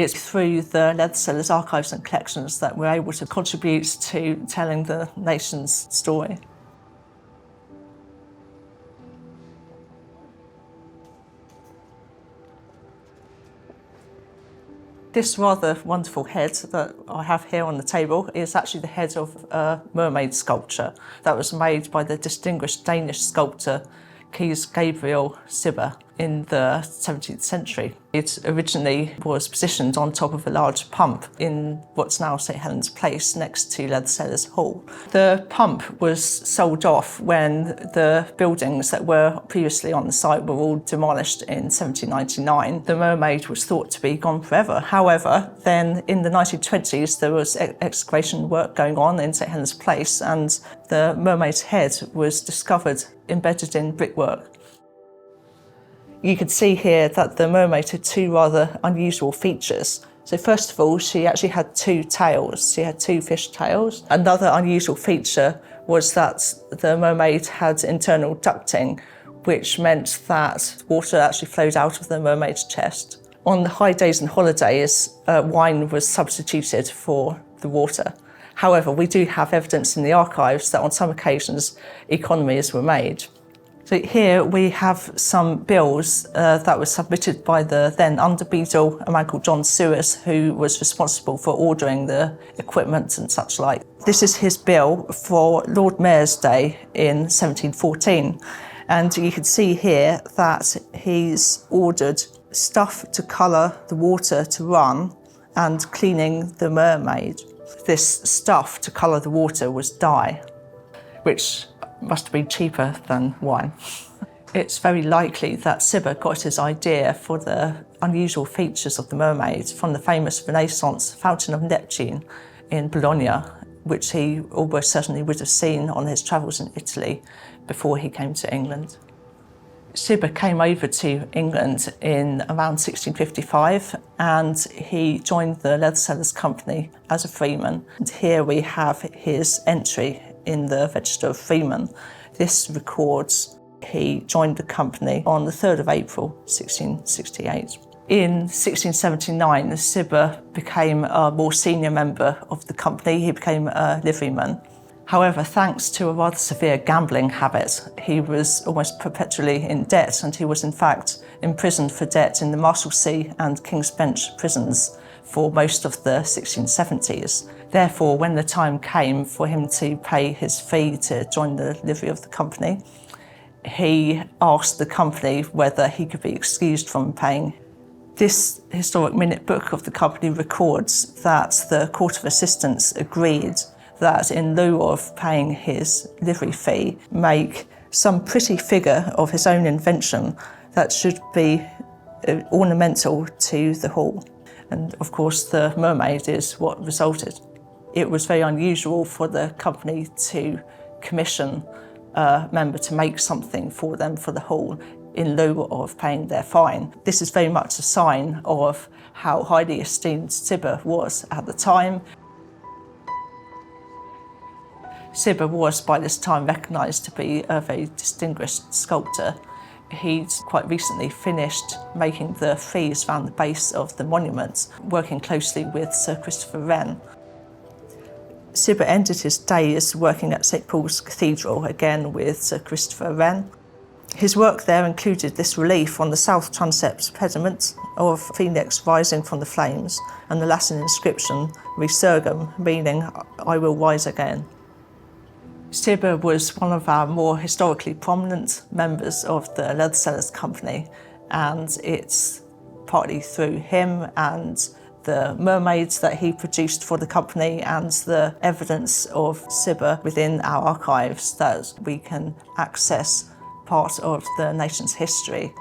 It's through the Leathersellers archives and collections that we're able to contribute to telling the nation's story. This rather wonderful head that I have here on the table is actually the head of a mermaid sculpture that was made by the distinguished Danish sculptor Caius Cibber in the 17th century. It originally was positioned on top of a large pump in what's now St Helens Place next to Leathersellers Hall. The pump was sold off when the buildings that were previously on the site were all demolished in 1799. The mermaid was thought to be gone forever. However, then in the 1920s there was excavation work going on in St Helens Place and the mermaid's head was discovered embedded in brickwork. You can see here that the mermaid had two rather unusual features. So first of all, she actually had two tails. She had two fish tails. Another unusual feature was that the mermaid had internal ducting, which meant that water actually flowed out of the mermaid's chest. On the high days and holidays, wine was substituted for the water. However, we do have evidence in the archives that on some occasions economies were made. So here we have some bills that were submitted by the then under-beadle, a man called John Sewers, who was responsible for ordering the equipment and such like. This is his bill for Lord Mayor's Day in 1714. And you can see here that he's ordered stuff to colour the water to run and cleaning the mermaid. This stuff to colour the water was dye, which must have been cheaper than wine. It's very likely that Cibber got his idea for the unusual features of the mermaid from the famous Renaissance Fountain of Neptune in Bologna, which he almost certainly would have seen on his travels in Italy before he came to England. Cibber came over to England in around 1655 and he joined the Leathersellers Company as a freeman. And here we have his entry in the Register of Freemen. This records he joined the company on the 3rd of April 1668. In 1679, Cibber became a more senior member of the company. He became a liveryman. However, thanks to a rather severe gambling habit, he was almost perpetually in debt and he was in fact imprisoned for debt in the Marshalsea and King's Bench prisons for most of the 1670s. Therefore, when the time came for him to pay his fee to join the livery of the company, he asked the company whether he could be excused from paying. This historic minute book of the company records that the Court of Assistants agreed that in lieu of paying his livery fee, make some pretty figure of his own invention that should be ornamental to the hall. And of course, the mermaid is what resulted. It was very unusual for the company to commission a member to make something for them for the hall in lieu of paying their fine. This is very much a sign of how highly esteemed Cibber was at the time. Cibber was by this time recognised to be a very distinguished sculptor. He'd quite recently finished making the frieze around the base of the monument, working closely with Sir Christopher Wren. Cibber ended his days working at St Paul's Cathedral, again with Sir Christopher Wren. His work there included this relief on the south transept pediment of Phoenix rising from the flames and the Latin inscription Resurgam, meaning I will rise again. Cibber was one of our more historically prominent members of the Leathersellers Company, and it's partly through him and the mermaids that he produced for the company and the evidence of Cibber within our archives that we can access part of the nation's history.